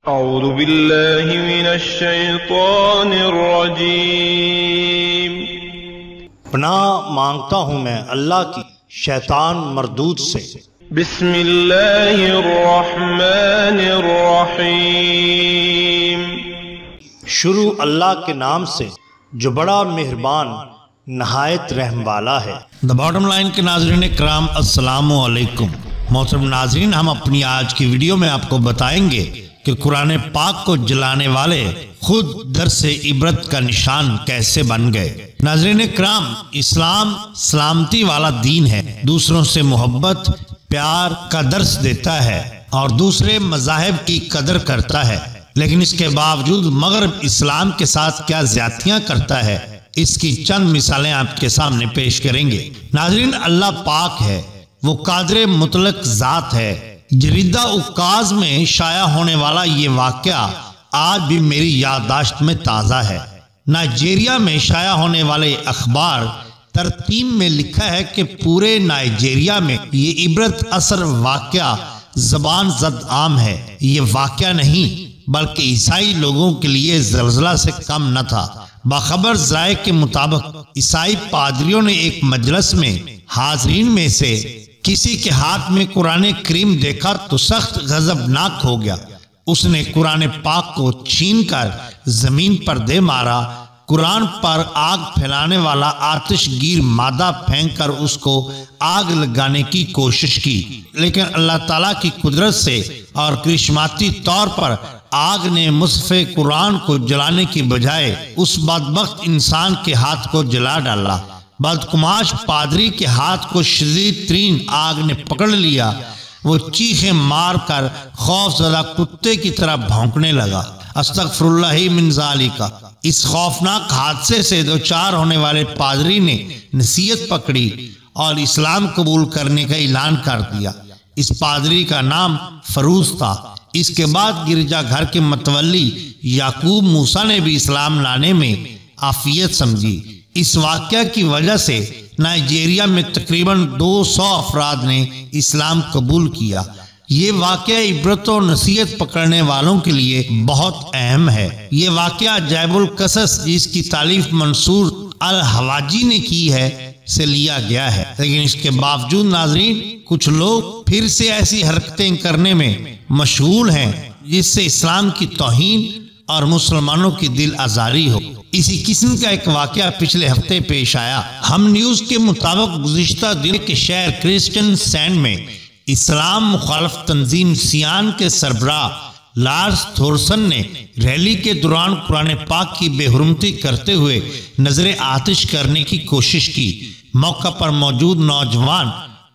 اعوذ باللہ من الشیطان الرجیم۔ پناہ مانگتا ہوں میں اللہ کی شیطان مردود سے۔ بسم اللہ الرحمن الرحیم۔ شروع اللہ کے نام سے جو بڑا مہربان نہایت رحم والا ہے۔ دا باٹم لائن کے ناظرین کرام، السلام علیکم۔ محترم ناظرین، ہم اپنی آج کی ویڈیو میں آپ کو بتائیں گے کہ قرآن پاک کو جلانے والے خود درس عبرت کا نشان کیسے بن گئے۔ ناظرین کرام، اسلام سلامتی والا دین ہے، دوسروں سے محبت پیار کا درس دیتا ہے اور دوسرے مذاہب کی قدر کرتا ہے، لیکن اس کے باوجود مغرب اسلام کے ساتھ کیا زیادتیاں کرتا ہے، اس کی چند مثالیں آپ کے سامنے پیش کریں گے۔ ناظرین، اللہ پاک ہے، وہ قادر مطلق ذات ہے۔ جریدہ عکاظ میں شائع ہونے والا یہ واقعہ آج بھی میری یادداشت میں تازہ ہے۔ نائجیریا میں شائع ہونے والے اخبار ترتیب میں لکھا ہے کہ پورے نائجیریا میں یہ عبرت اثر واقعہ زبان زد عام ہے۔ یہ واقعہ نہیں بلکہ عیسائی لوگوں کے لیے زلزلہ سے کم نہ تھا۔ باخبر ذرائع کے مطابق عیسائی پادریوں نے ایک مجلس میں حاضرین میں سے کسی کے ہاتھ میں قرآن کریم دیکھا تو سخت غضبناک ہو گیا۔ اس نے قرآن پاک کو چھین کر زمین پر دے مارا، قرآن پر آگ پھیلانے والا آتش گیر مادہ پھینک کر اس کو آگ لگانے کی کوشش کی، لیکن اللہ تعالیٰ کی قدرت سے اور کرشماتی طور پر آگ نے مصحف قرآن کو جلانے کی بجائے اس بدبخت انسان کے ہاتھ کو جلا ڈالا۔ بدقماش پادری کے ہاتھ کو شدید ترین آگ نے پکڑ لیا۔ وہ چیخیں مار کر خوف زدہ کتے کی طرح بھونکنے لگا۔ استغفر اللہ من ذالک۔ اس خوفناک حادثے سے دوچار ہونے والے پادری نے نصیحت پکڑی اور اسلام قبول کرنے کا اعلان کر دیا۔ اس پادری کا نام فروز تھا۔ اس کے بعد گرجا گھر کے متولی یعقوب موسیٰ نے بھی اسلام لانے میں عافیت سمجھی۔ اس واقعہ کی وجہ سے نائجیریا میں تقریباً 200 افراد نے اسلام قبول کیا۔ یہ واقعہ عبرت و نصیحت پکڑنے والوں کے لیے بہت اہم ہے۔ یہ واقعہ عجائب القصص جس کی تالیف منصور الحواجی نے کی ہے سے لیا گیا ہے، لیکن اس کے باوجود ناظرین کچھ لوگ پھر سے ایسی حرکتیں کرنے میں مشغول ہیں جس سے اسلام کی توہین اور مسلمانوں کی دل آزاری ہو۔ اسی قسم کا ایک واقعہ پچھلے ہفتے پیش آیا۔ ہم نیوز کے مطابق گزشتہ دن کے شہر کرسچن سینڈ میں اسلام مخالف تنظیم سیان کے سربراہ لارس تھورسن نے ریلی کے دوران قرآن پاک کی بے حرمتی کرتے ہوئے نظر آتش کرنے کی کوشش کی۔ موقع پر موجود نوجوان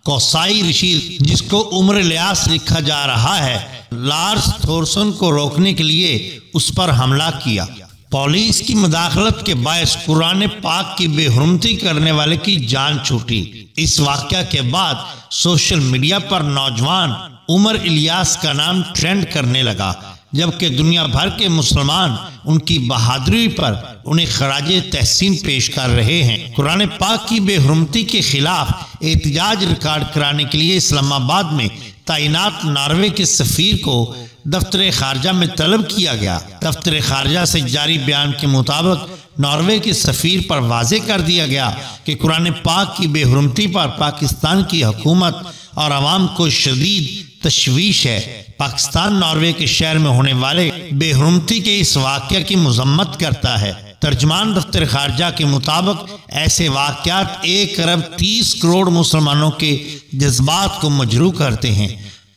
کوسائی رشید، جس کو عمر الیاس لکھا جا رہا ہے، لارس تھورسن کو روکنے کے لیے اس پر حملہ کیا۔ پولیس کی مداخلت کے باعث قرآن پاک کی بے حرمتی کرنے والے کی جان چھوٹی۔ اس واقعہ کے بعد سوشل میڈیا پر نوجوان عمر الیاس کا نام ٹرینڈ کرنے لگا، جبکہ دنیا بھر کے مسلمان ان کی بہادری پر انہیں خراج تحسین پیش کر رہے ہیں۔ قرآن پاک کی بے حرمتی کے خلاف احتجاج ریکارڈ کرانے کے لیے اسلام آباد میں تعینات ناروے کے سفیر کو دفتر خارجہ میں طلب کیا گیا۔ دفتر خارجہ سے جاری بیان کے مطابق ناروے کے سفیر پر واضح کر دیا گیا کہ قرآن پاک کی بے حرمتی پر پاکستان کی حکومت اور عوام کو شدید تشویش ہے۔ پاکستان ناروے کے شہر میں ہونے والے بے حرمتی کے اس واقعہ کی مذمت کرتا ہے۔ ترجمان دفتر خارجہ کے مطابق ایسے واقعات 1.30 ارب مسلمانوں کے جذبات کو مجروح کرتے ہیں۔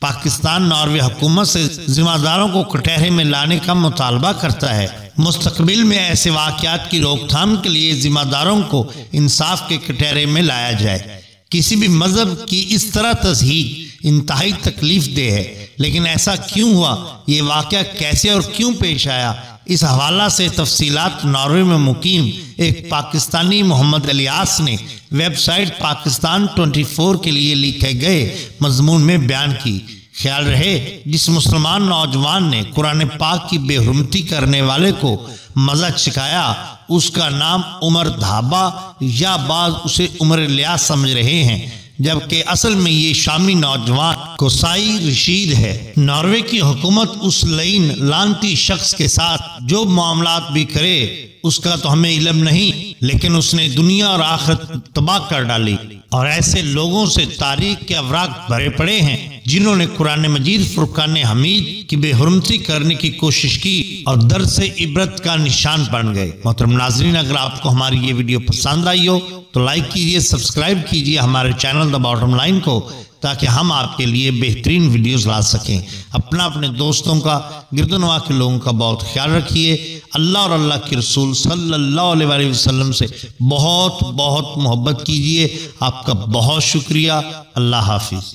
پاکستان ناروے حکومت سے ذمہ داروں کو کٹہرے میں لانے کا مطالبہ کرتا ہے۔ مستقبل میں ایسے واقعات کی روک تھام کے لیے ذمہ داروں کو انصاف کے کٹہرے میں لایا جائے۔ کسی بھی مذہب کی اس طرح تصحیح انتہائی تکلیف دہ ہے، لیکن ایسا کیوں ہوا؟ یہ واقعہ کیسے اور کیوں پیش آیا؟ اس حوالہ سے تفصیلات ناروے میں مقیم ایک پاکستانی محمد الیاس نے ویب سائٹ پاکستان 24 کے لیے لکھے گئے مضمون میں بیان کی۔ خیال رہے، جس مسلمان نوجوان نے قرآن پاک کی بے حرمتی کرنے والے کو مزہ چکھایا اس کا نام عمر دھابا یا بعض اسے عمر الیاس سمجھ رہے ہیں۔ جبکہ اصل میں یہ شامی نوجوان کوسائی رشید ہے۔ ناروے کی حکومت اس لعنتی شخص کے ساتھ جو معاملات بھی کرے اس کا تو ہمیں علم نہیں، لیکن اس نے دنیا اور آخرت تباہ کر ڈالی، اور ایسے لوگوں سے تاریخ کے اوراق بھرے پڑے ہیں جنہوں نے قرآن مجید فرقان حمید کی بے حرمتی کرنے کی کوشش کی اور درس عبرت کا نشان بن گئے۔ محترم ناظرین، اگر آپ کو ہماری یہ ویڈیو پسند آئی ہو تو لائک کیجئے، سبسکرائب کیجئے ہمارے چینل دا باٹم لائن کو، تاکہ ہم آپ کے لیے بہترین ویڈیوز لا سکیں۔ اپنے دوستوں کا، گرد و نواح کے لوگوں کا بہت خیال رکھیے۔ اللہ اور اللہ کے رسول صلی اللہ علیہ وسلم سے بہت بہت محبت کیجئے۔ آپ کا بہت شکریہ۔ اللہ حافظ۔